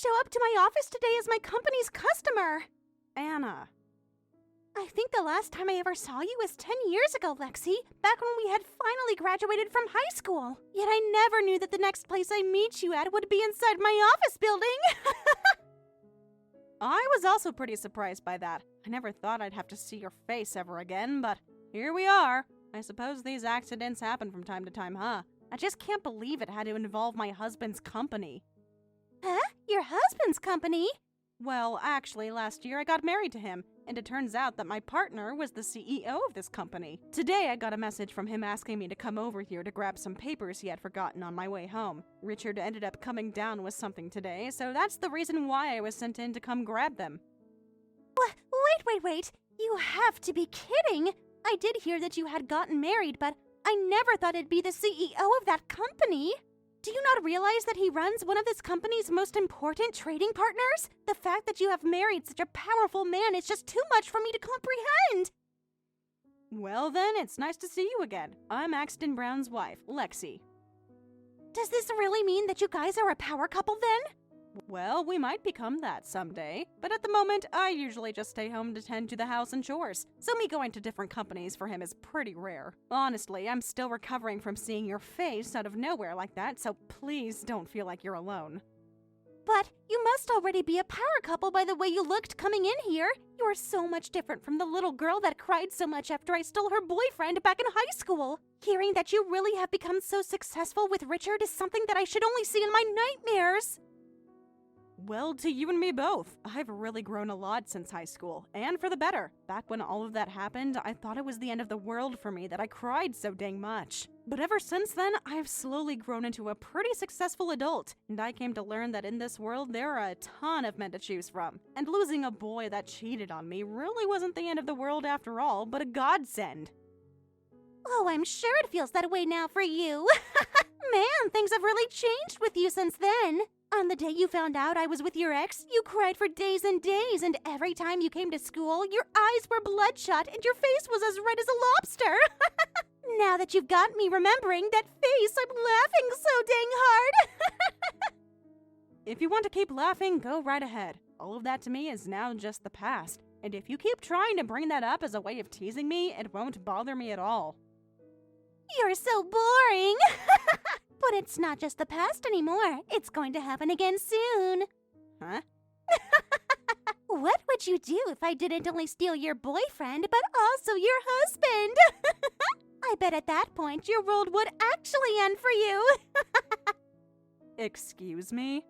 show up to my office today as my company's customer. Anna. I think the last time I ever saw you was 10 years ago, Lexi, back when we had finally graduated from high school. Yet I never knew that the next place I meet you at would be inside my office building. I was also pretty surprised by that. I never thought I'd have to see your face ever again, but here we are. I suppose these accidents happen from time to time, huh? I just can't believe it had to involve my husband's company. Huh? Your husband's company? Well, actually, last year I got married to him, and it turns out that my partner was the CEO of this company. Today I got a message from him asking me to come over here to grab some papers he had forgotten on my way home. Richard ended up coming down with something today, so that's the reason why I was sent in to come grab them. Wait. You have to be kidding. I did hear that you had gotten married, but I never thought it'd be the CEO of that company. Do you not realize that he runs one of this company's most important trading partners? The fact that you have married such a powerful man is just too much for me to comprehend. Well then, it's nice to see you again. I'm Axton Brown's wife, Lexi. Does this really mean that you guys are a power couple then? Well, we might become that someday, but at the moment, I usually just stay home to tend to the house and chores, so me going to different companies for him is pretty rare. Honestly, I'm still recovering from seeing your face out of nowhere like that, so please don't feel like you're alone. But you must already be a power couple by the way you looked coming in here. You are so much different from the little girl that cried so much after I stole her boyfriend back in high school. Hearing that you really have become so successful with Richard is something that I should only see in my nightmares. Well, to you and me both. I've really grown a lot since high school, and for the better. Back when all of that happened, I thought it was the end of the world for me that I cried so dang much. But ever since then, I've slowly grown into a pretty successful adult, and I came to learn that in this world there are a ton of men to choose from. And losing a boy that cheated on me really wasn't the end of the world after all, but a godsend. Oh, I'm sure it feels that way now for you. Man, things have really changed with you since then. On the day you found out I was with your ex, you cried for days and days, and every time you came to school, your eyes were bloodshot and your face was as red as a lobster. Now that you've got me remembering that face, I'm laughing so dang hard. If you want to keep laughing, go right ahead. All of that to me is now just the past. And if you keep trying to bring that up as a way of teasing me, it won't bother me at all. You're so boring. But it's not just the past anymore. It's going to happen again soon. Huh? What would you do if I didn't only steal your boyfriend, but also your husband? I bet at that point your world would actually end for you. Excuse me?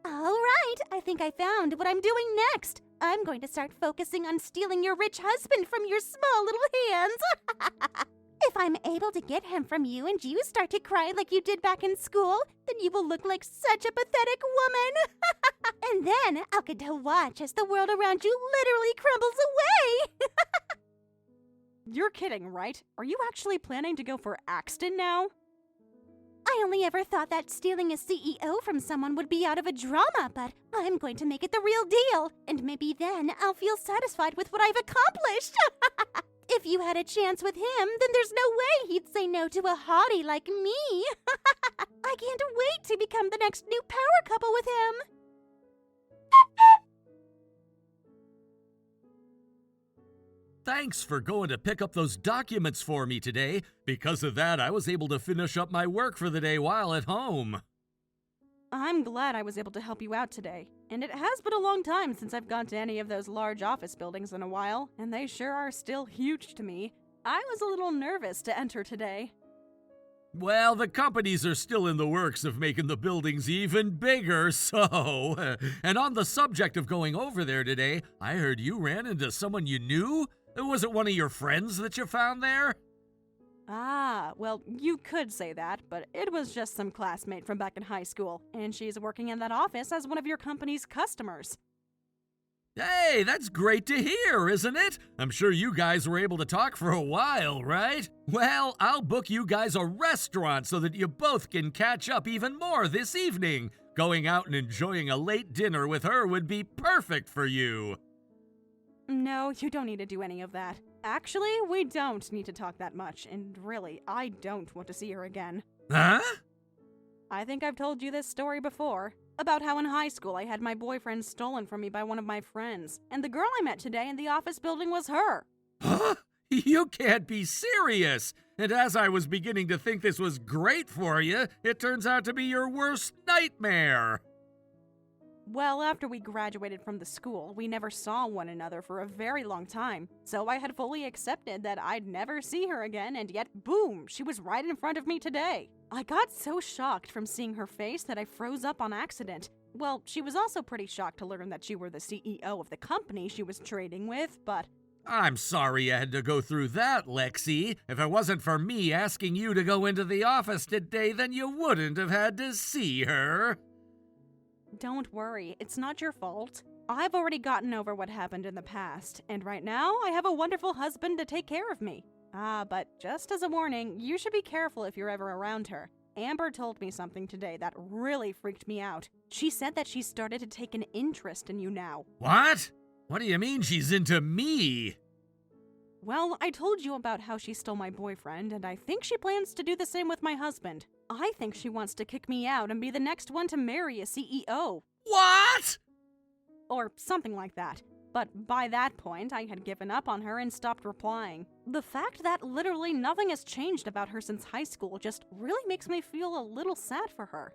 All right, I think I found what I'm doing next. I'm going to start focusing on stealing your rich husband from your small little hands. If I'm able to get him from you and you start to cry like you did back in school, then you will look like such a pathetic woman. And then I'll get to watch as the world around you literally crumbles away. You're kidding, right? Are you actually planning to go for Axton now? I only ever thought that stealing a CEO from someone would be out of a drama, but I'm going to make it the real deal. And maybe then I'll feel satisfied with what I've accomplished. If you had a chance with him, then there's no way he'd say no to a hottie like me. I can't wait to become the next new power couple with him. Thanks for going to pick up those documents for me today. Because of that, I was able to finish up my work for the day while at home. I'm glad I was able to help you out today. And it has been a long time since I've gone to any of those large office buildings in a while, and they sure are still huge to me. I was a little nervous to enter today. Well, the companies are still in the works of making the buildings even bigger, so... And on the subject of going over there today, I heard you ran into someone you knew? Was it one of your friends that you found there? Ah, well, you could say that, but it was just some classmate from back in high school, and she's working in that office as one of your company's customers. Hey, that's great to hear, isn't it? I'm sure you guys were able to talk for a while, right? Well, I'll book you guys a restaurant so that you both can catch up even more this evening. Going out and enjoying a late dinner with her would be perfect for you. No, you don't need to do any of that. Actually, we don't need to talk that much, and really, I don't want to see her again. Huh? I think I've told you this story before. About how in high school I had my boyfriend stolen from me by one of my friends, and the girl I met today in the office building was her. Huh? You can't be serious! And as I was beginning to think this was great for you, it turns out to be your worst nightmare! Well, after we graduated from the school, we never saw one another for a very long time, so I had fully accepted that I'd never see her again, and yet, boom, she was right in front of me today. I got so shocked from seeing her face that I froze up on accident. Well, she was also pretty shocked to learn that you were the CEO of the company she was trading with, but... I'm sorry you had to go through that, Lexi. If it wasn't for me asking you to go into the office today, then you wouldn't have had to see her. Don't worry, it's not your fault. I've already gotten over what happened in the past, and right now I have a wonderful husband to take care of me. But just as a warning, you should be careful if you're ever around her. Amber told me something today that really freaked me out. She said that she started to take an interest in you now. What? What do you mean she's into me? Well, I told you about how she stole my boyfriend, and I think she plans to do the same with my husband. I think she wants to kick me out and be the next one to marry a CEO. What? Or something like that. But by that point, I had given up on her and stopped replying. The fact that literally nothing has changed about her since high school just really makes me feel a little sad for her.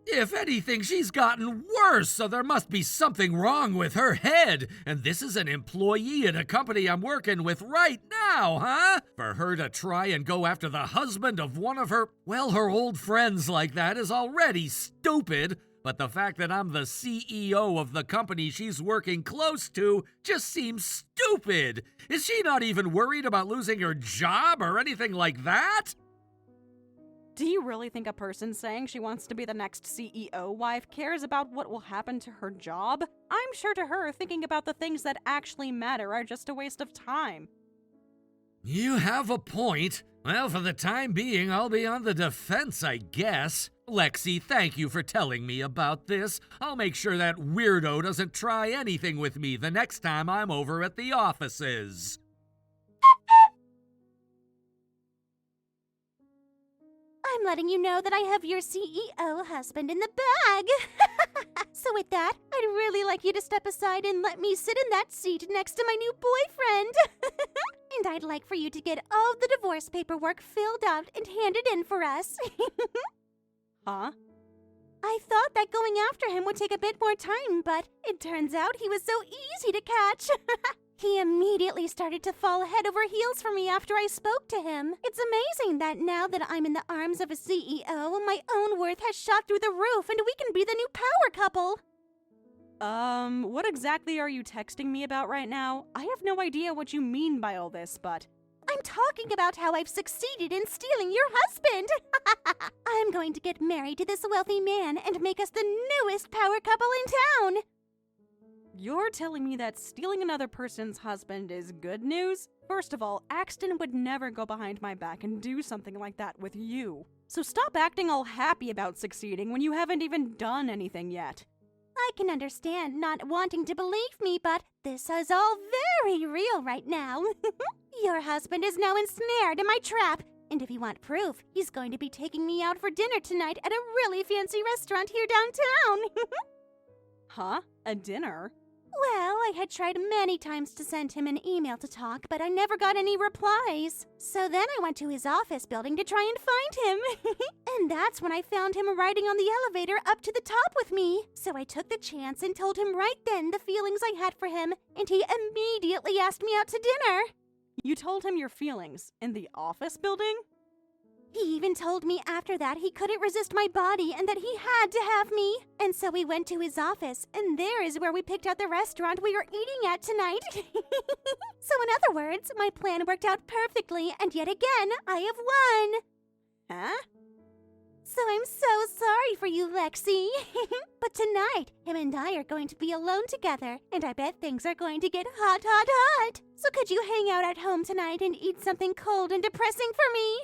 If anything, she's gotten worse, so there must be something wrong with her head. And this is an employee at a company I'm working with right now, huh? For her to try and go after the husband of one of her old friends like that is already stupid. But the fact that I'm the CEO of the company she's working close to just seems stupid. Is she not even worried about losing her job or anything like that? Do you really think a person saying she wants to be the next CEO wife cares about what will happen to her job? I'm sure to her, thinking about the things that actually matter are just a waste of time. You have a point. Well, for the time being, I'll be on the defense, I guess. Lexi, thank you for telling me about this. I'll make sure that weirdo doesn't try anything with me the next time I'm over at the offices. I'm letting you know that I have your CEO husband in the bag. So with that, I'd really like you to step aside and let me sit in that seat next to my new boyfriend. And I'd like for you to get all the divorce paperwork filled out and handed in for us. Huh? I thought that going after him would take a bit more time, but it turns out he was so easy to catch. He immediately started to fall head over heels for me after I spoke to him. It's amazing that now that I'm in the arms of a CEO, my own worth has shot through the roof and we can be the new power couple. What exactly are you texting me about right now? I have no idea what you mean by all this, but... I'm talking about how I've succeeded in stealing your husband. I'm going to get married to this wealthy man and make us the newest power couple in town. You're telling me that stealing another person's husband is good news? First of all, Axton would never go behind my back and do something like that with you. So stop acting all happy about succeeding when you haven't even done anything yet. I can understand not wanting to believe me, but this is all very real right now. Your husband is now ensnared in my trap, and if you want proof, he's going to be taking me out for dinner tonight at a really fancy restaurant here downtown. Huh? A dinner? Well, I had tried many times to send him an email to talk, but I never got any replies. So then I went to his office building to try and find him. And that's when I found him riding on the elevator up to the top with me. So I took the chance and told him right then the feelings I had for him, and he immediately asked me out to dinner. You told him your feelings in the office building? He even told me after that he couldn't resist my body and that he had to have me. And so we went to his office, and there is where we picked out the restaurant we were eating at tonight. So in other words, my plan worked out perfectly, and yet again, I have won. Huh? So I'm so sorry for you, Lexi. But tonight, him and I are going to be alone together, and I bet things are going to get hot, hot, hot. So could you hang out at home tonight and eat something cold and depressing for me?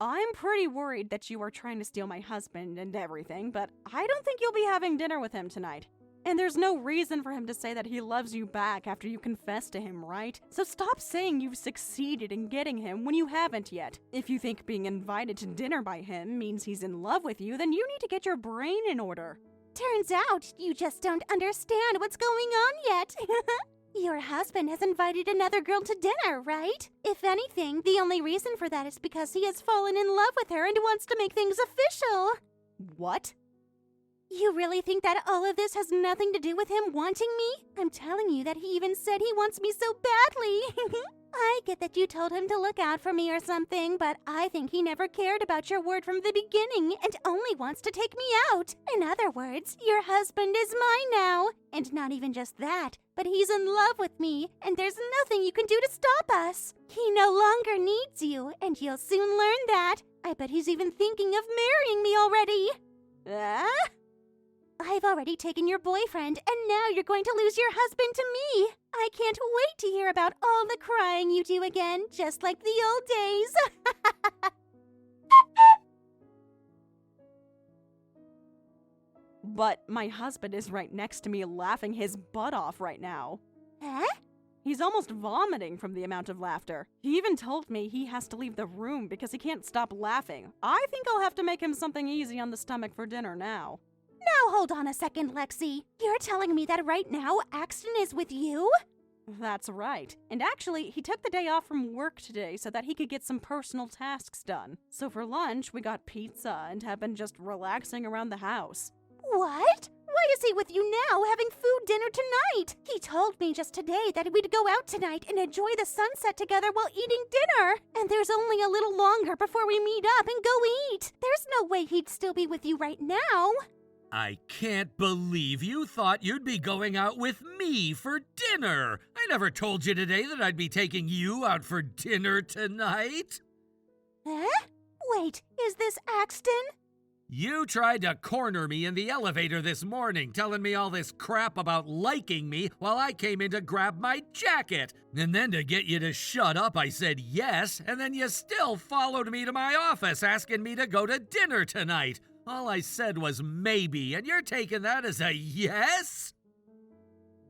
I'm pretty worried that you are trying to steal my husband and everything, but I don't think you'll be having dinner with him tonight. And there's no reason for him to say that he loves you back after you confess to him, right? So stop saying you've succeeded in getting him when you haven't yet. If you think being invited to dinner by him means he's in love with you, then you need to get your brain in order. Turns out you just don't understand what's going on yet. Your husband has invited another girl to dinner, right? If anything, the only reason for that is because he has fallen in love with her and wants to make things official. What? You really think that all of this has nothing to do with him wanting me? I'm telling you that he even said he wants me so badly. I get that you told him to look out for me or something, but I think he never cared about your word from the beginning and only wants to take me out. In other words, your husband is mine now. And not even just that, but he's in love with me, and there's nothing you can do to stop us. He no longer needs you, and you'll soon learn that. I bet he's even thinking of marrying me already. I've already taken your boyfriend, and now you're going to lose your husband to me. I can't wait to hear about all the crying you do again, just like the old days. But my husband is right next to me laughing his butt off right now. Huh? He's almost vomiting from the amount of laughter. He even told me he has to leave the room because he can't stop laughing. I think I'll have to make him something easy on the stomach for dinner now. Now hold on a second, Lexi. You're telling me that right now Axton is with you? That's right. And actually, he took the day off from work today so that he could get some personal tasks done. So for lunch, we got pizza and have been just relaxing around the house. What? Why is he with you now, having food dinner tonight? He told me just today that we'd go out tonight and enjoy the sunset together while eating dinner. And there's only a little longer before we meet up and go eat. There's no way he'd still be with you right now. I can't believe you thought you'd be going out with me for dinner. I never told you today that I'd be taking you out for dinner tonight. Huh? Wait, is this Axton? You tried to corner me in the elevator this morning, telling me all this crap about liking me while I came in to grab my jacket. And then to get you to shut up, I said yes, and then you still followed me to my office asking me to go to dinner tonight. All I said was maybe, and you're taking that as a yes?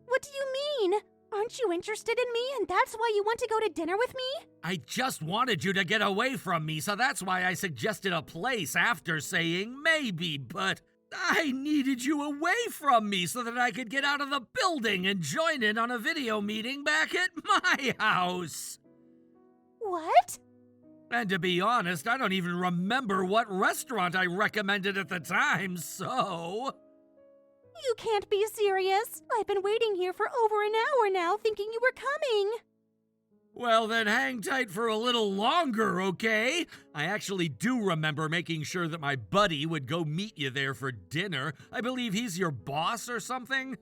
What do you mean? Aren't you interested in me and that's why you want to go to dinner with me? I just wanted you to get away from me, so that's why I suggested a place after saying maybe, but I needed you away from me so that I could get out of the building and join in on a video meeting back at my house. What? And to be honest, I don't even remember what restaurant I recommended at the time, so... You can't be serious. I've been waiting here for over an hour now thinking you were coming. Well, then hang tight for a little longer, okay? I actually do remember making sure that my buddy would go meet you there for dinner. I believe he's your boss or something.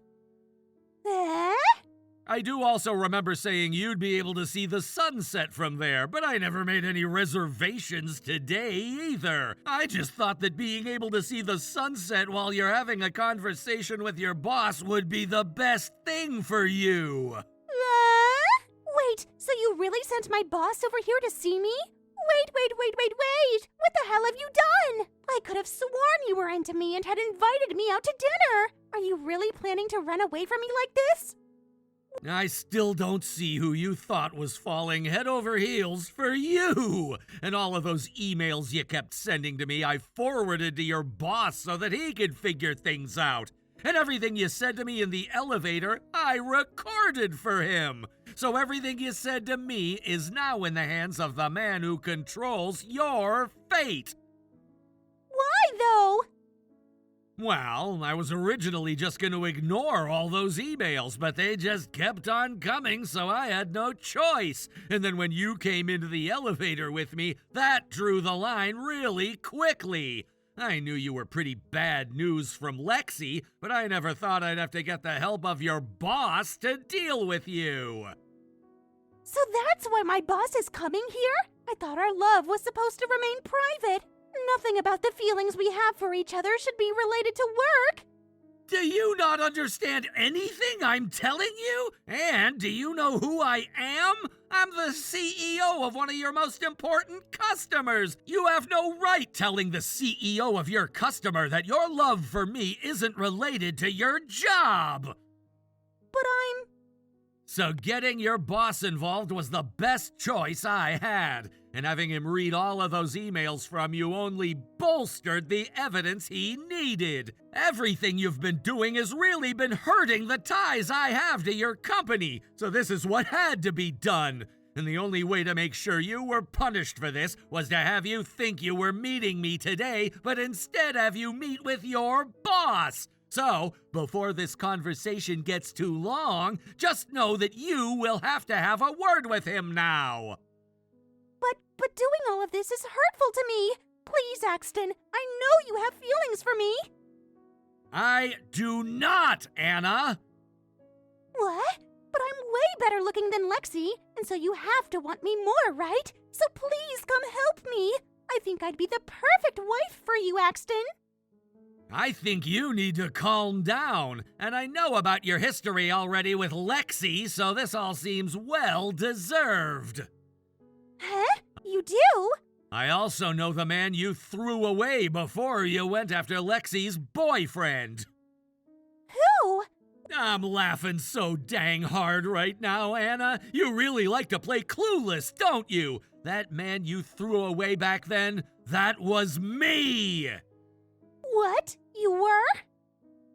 I do also remember saying you'd be able to see the sunset from there, but I never made any reservations today either. I just thought that being able to see the sunset while you're having a conversation with your boss would be the best thing for you. Wait, so you really sent my boss over here to see me? Wait. What the hell have you done? I could have sworn you were into me and had invited me out to dinner. Are you really planning to run away from me like this? I still don't see who you thought was falling head over heels for you. And all of those emails you kept sending to me, I forwarded to your boss so that he could figure things out. And everything you said to me in the elevator, I recorded for him. So everything you said to me is now in the hands of the man who controls your fate. Why, though? Well, I was originally just going to ignore all those emails, but they just kept on coming, so I had no choice. And then when you came into the elevator with me, that drew the line really quickly. I knew you were pretty bad news from Lexi, but I never thought I'd have to get the help of your boss to deal with you. So that's why my boss is coming here? I thought our love was supposed to remain private. Nothing about the feelings we have for each other should be related to work. Do you not understand anything I'm telling you? And do you know who I am? I'm the CEO of one of your most important customers. You have no right telling the CEO of your customer that your love for me isn't related to your job. But I'm... So getting your boss involved was the best choice I had, and having him read all of those emails from you only bolstered the evidence he needed. Everything you've been doing has really been hurting the ties I have to your company, so this is what had to be done. And the only way to make sure you were punished for this was to have you think you were meeting me today, but instead have you meet with your boss. So, before this conversation gets too long, just know that you will have to have a word with him now. But doing all of this is hurtful to me. Please, Axton, I know you have feelings for me. I do not, Anna. What? But I'm way better looking than Lexi, and so you have to want me more, right? So please come help me. I think I'd be the perfect wife for you, Axton. I think you need to calm down, and I know about your history already with Lexi, so this all seems well deserved. Huh? You do? I also know the man you threw away before you went after Lexi's boyfriend. Who? I'm laughing so dang hard right now, Anna. You really like to play clueless, don't you? That man you threw away back then, that was me! What? You were?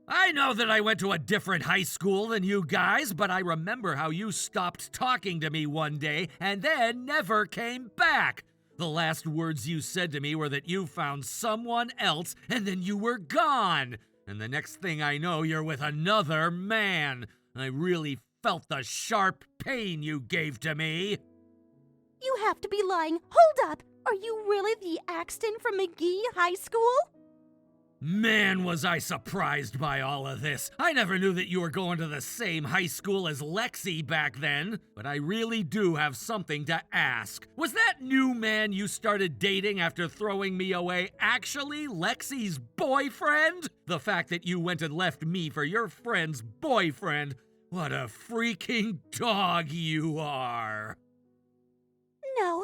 I know that I went to a different high school than you guys, but I remember how you stopped talking to me one day and then never came back. The last words you said to me were that you found someone else and then you were gone. And the next thing I know, you're with another man. I really felt the sharp pain you gave to me. You have to be lying. Hold up. Are you really the Axton from McGee High School? Man, was I surprised by all of this. I never knew that you were going to the same high school as Lexi back then. But I really do have something to ask. Was that new man you started dating after throwing me away actually Lexi's boyfriend? The fact that you went and left me for your friend's boyfriend. What a freaking dog you are. No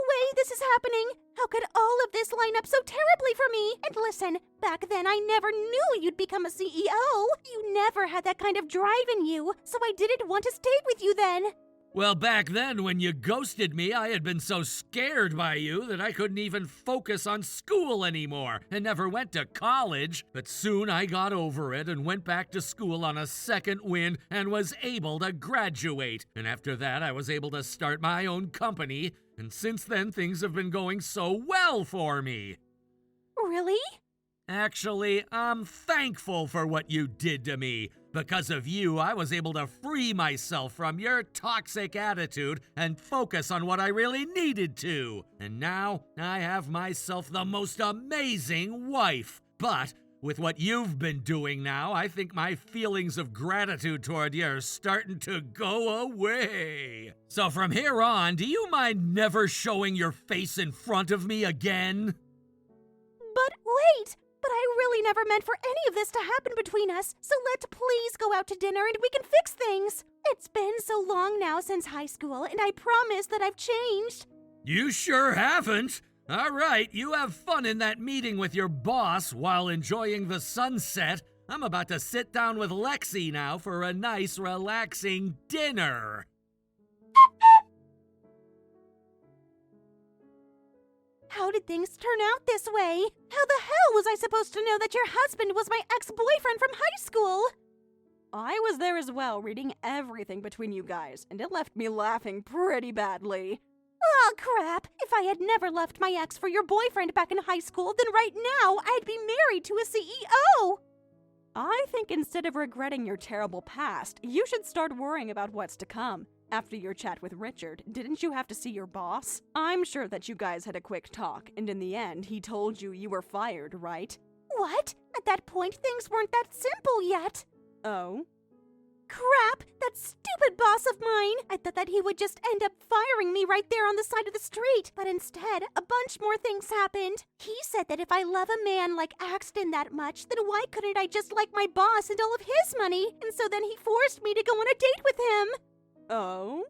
way this is happening. How could all of this line up so terribly for me? And listen, back then I never knew you'd become a CEO. You never had that kind of drive in you, so I didn't want to stay with you then. Well, back then when you ghosted me, I had been so scared by you that I couldn't even focus on school anymore and never went to college. But soon I got over it and went back to school on a second wind and was able to graduate. And after that, I was able to start my own company. And since then, things have been going so well for me. Really? Actually, I'm thankful for what you did to me. Because of you, I was able to free myself from your toxic attitude and focus on what I really needed to. And now, I have myself the most amazing wife. But with what you've been doing now, I think my feelings of gratitude toward you are starting to go away. So from here on, do you mind never showing your face in front of me again? But wait! But I really never meant for any of this to happen between us, so let's please go out to dinner and we can fix things. It's been so long now since high school, and I promise that I've changed. You sure haven't. All right, you have fun in that meeting with your boss while enjoying the sunset. I'm about to sit down with Lexi now for a nice, relaxing dinner. How did things turn out this way? How the hell was I supposed to know that your husband was my ex-boyfriend from high school? I was there as well, reading everything between you guys, and it left me laughing pretty badly. Oh, crap. If I had never left my ex for your boyfriend back in high school, then right now I'd be married to a CEO. I think instead of regretting your terrible past, you should start worrying about what's to come. After your chat with Richard, didn't you have to see your boss? I'm sure that you guys had a quick talk, and in the end, he told you were fired, right? What? At that point, things weren't that simple yet. Oh? Crap! That stupid boss of mine! I thought that he would just end up firing me right there on the side of the street, but instead, a bunch more things happened. He said that if I love a man like Axton that much, then why couldn't I just like my boss and all of his money? And so then he forced me to go on a date with him. Oh?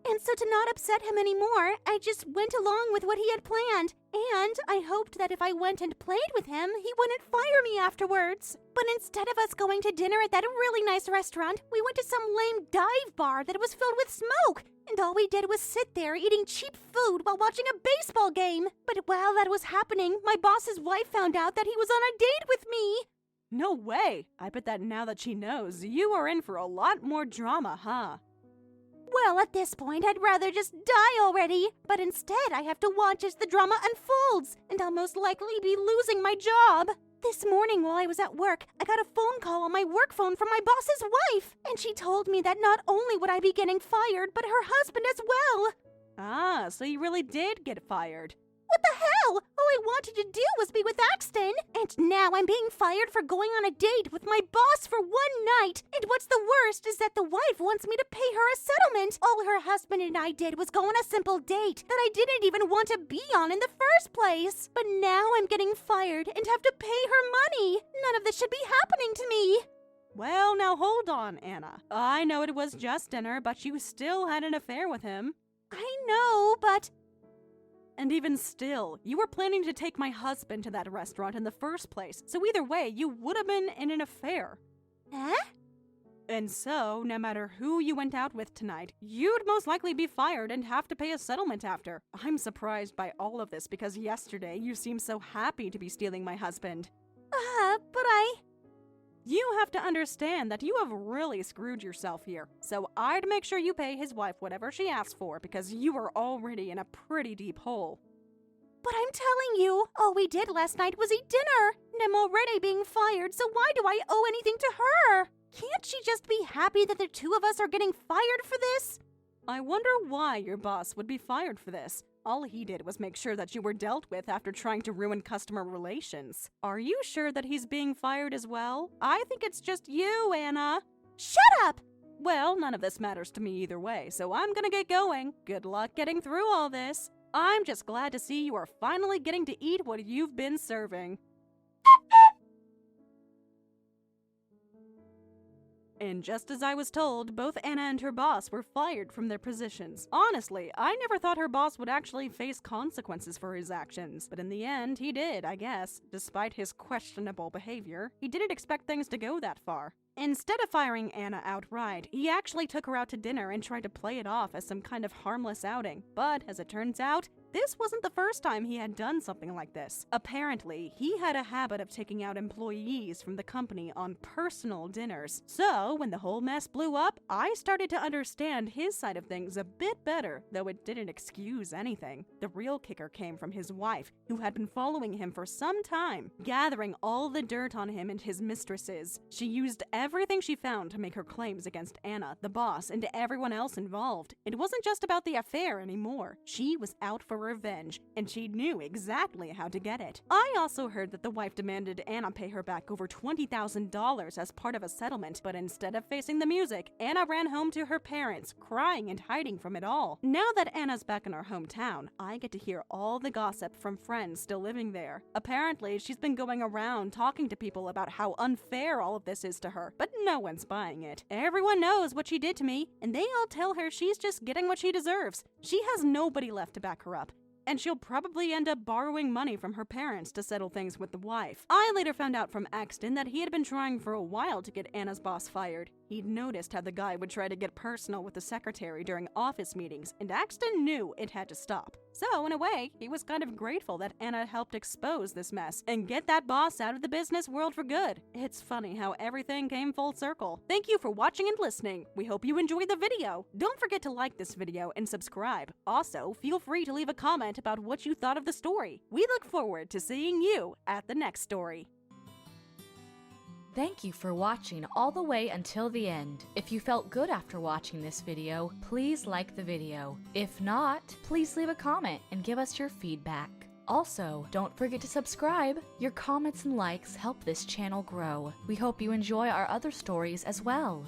And so to not upset him anymore, I just went along with what he had planned. And I hoped that if I went and played with him, he wouldn't fire me afterwards. But instead of us going to dinner at that really nice restaurant, we went to some lame dive bar that was filled with smoke. And all we did was sit there eating cheap food while watching a baseball game. But while that was happening, my boss's wife found out that he was on a date with me. No way! I bet that now that she knows, you are in for a lot more drama, huh? Well, at this point, I'd rather just die already. But instead, I have to watch as the drama unfolds, and I'll most likely be losing my job. This morning while I was at work, I got a phone call on my work phone from my boss's wife, and she told me that not only would I be getting fired, but her husband as well. Ah, so you really did get fired. What the hell? All I wanted to do was be with Axton, and now I'm being fired for going on a date with my boss for one night. And what's the worst is that the wife wants me to pay her a settlement. All her husband and I did was go on a simple date that I didn't even want to be on in the first place. But now I'm getting fired and have to pay her money. None of this should be happening to me. Well, now hold on, Anna. I know it was just dinner, but you still had an affair with him. I know, but... And even still, you were planning to take my husband to that restaurant in the first place, so either way, you would have been in an affair. Huh? And so, no matter who you went out with tonight, you'd most likely be fired and have to pay a settlement after. I'm surprised by all of this because yesterday you seemed so happy to be stealing my husband. But I... You have to understand that you have really screwed yourself here, so I'd make sure you pay his wife whatever she asks for because you are already in a pretty deep hole. But I'm telling you, all we did last night was eat dinner, and I'm already being fired, so why do I owe anything to her? Can't she just be happy that the two of us are getting fired for this? I wonder why your boss would be fired for this. All he did was make sure that you were dealt with after trying to ruin customer relations. Are you sure that he's being fired as well? I think it's just you, Anna. Shut up! Well, none of this matters to me either way, so I'm gonna get going. Good luck getting through all this. I'm just glad to see you are finally getting to eat what you've been serving. And just as I was told, both Anna and her boss were fired from their positions. Honestly, I never thought her boss would actually face consequences for his actions. But in the end, he did, I guess. Despite his questionable behavior, he didn't expect things to go that far. Instead of firing Anna outright, he actually took her out to dinner and tried to play it off as some kind of harmless outing. But as it turns out, this wasn't the first time he had done something like this. Apparently, he had a habit of taking out employees from the company on personal dinners. So, when the whole mess blew up, I started to understand his side of things a bit better, though it didn't excuse anything. The real kicker came from his wife, who had been following him for some time, gathering all the dirt on him and his mistresses. She used everything she found to make her claims against Anna, the boss, and everyone else involved. It wasn't just about the affair anymore. She was out for revenge, and she knew exactly how to get it. I also heard that the wife demanded Anna pay her back over $20,000 as part of a settlement, but instead of facing the music, Anna ran home to her parents, crying and hiding from it all. Now that Anna's back in her hometown, I get to hear all the gossip from friends still living there. Apparently, she's been going around talking to people about how unfair all of this is to her, but no one's buying it. Everyone knows what she did to me, and they all tell her she's just getting what she deserves. She has nobody left to back her up, and she'll probably end up borrowing money from her parents to settle things with the wife. I later found out from Axton that he had been trying for a while to get Anna's boss fired. He'd noticed how the guy would try to get personal with the secretary during office meetings, and Axton knew it had to stop. So, in a way, he was kind of grateful that Anna helped expose this mess and get that boss out of the business world for good. It's funny how everything came full circle. Thank you for watching and listening. We hope you enjoyed the video. Don't forget to like this video and subscribe. Also, feel free to leave a comment about what you thought of the story. We look forward to seeing you at the next story. Thank you for watching all the way until the end. If you felt good after watching this video, please like the video. If not, please leave a comment and give us your feedback. Also, don't forget to subscribe. Your comments and likes help this channel grow. We hope you enjoy our other stories as well.